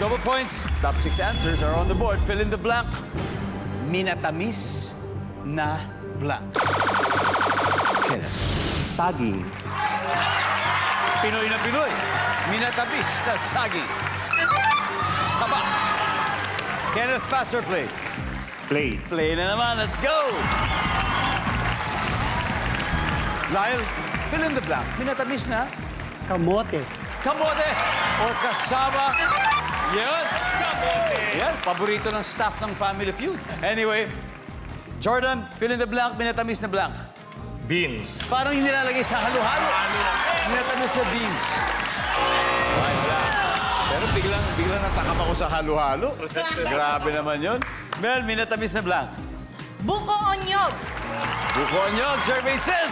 Double points. Top 6 answers are on the board. Fill in the blank. Minatamis na blank. Kenneth. Saging. Pinoy na Pinoy. Minatamis na saging. Saba. Kenneth, pass or play? Play. Play na naman. Let's go! Lyle, fill in the blank. Minatamis na Kamote. kamote or kasama. Yan. Kamote. Yan, paborito ng staff ng Family Feud. Anyway, Jordan, fill in the blank. Minatamis na blank. Beans. Parang yung nilalagay sa halo-halo. Minatamis na beans. Ay, wala. Pero biglang natakam ako sa halo-halo. Grabe naman yun. Mel, minatamis na blank. Buko onyog. Buko Onyog, survey says.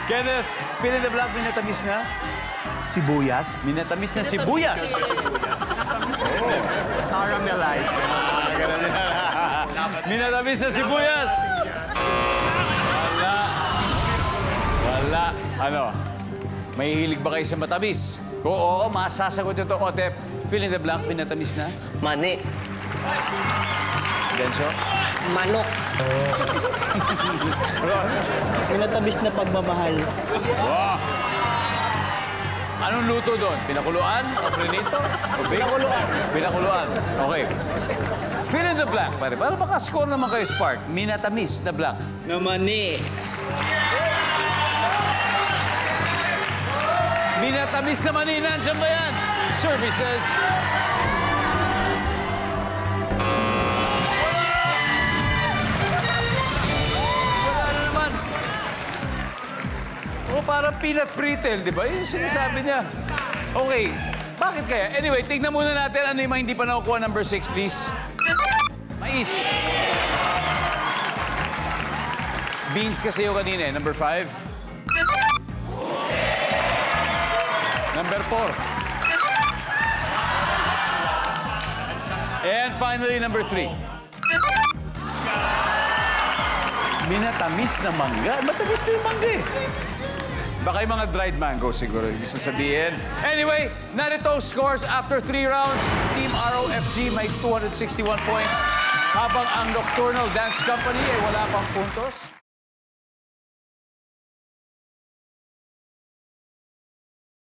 Kenneth, fill in the blank, minatamis na. Sibuyas. Minatamis na sibuyas. Caramelized. Ganun yan. Minatamis na sibuyas. Wala. Wala. Ano? May hilig ba kayo sa matamis? Kung oo, masasagot ito. Otep, fill in the blank, minatamis na. Mani. Denso? Manok. Minatamis na pagmamahal. Wow. Anong luto doon? Pinakuluan? O prinito? O bake? Pinakuluan. Pinakuluan. Okay. Fill in the blank, pare. Para makascore naman kayo, Spark. Minatamis na blank. Na mani. Minatamis na mani. Nandiyan ba yan? Services. Wala na naman. O, parang peanut brittle, di ba? Yun yung sinasabi niya. Okay. Bakit kaya? Anyway, tignan muna natin ano yung mga hindi pa nakukuha. Number 6, please. Mais. Beans kasi yung kanina eh. Number 5. Number 4. And finally, number 3. Minatamis na mangga. Matamis na yung mangga eh. Baka yung mga dried mango siguro yung gusto sabihin. Anyway, narito scores after 3 rounds. Team ROFG may 261 points. Habang ang Nocturnal Dance Company ay wala pang puntos.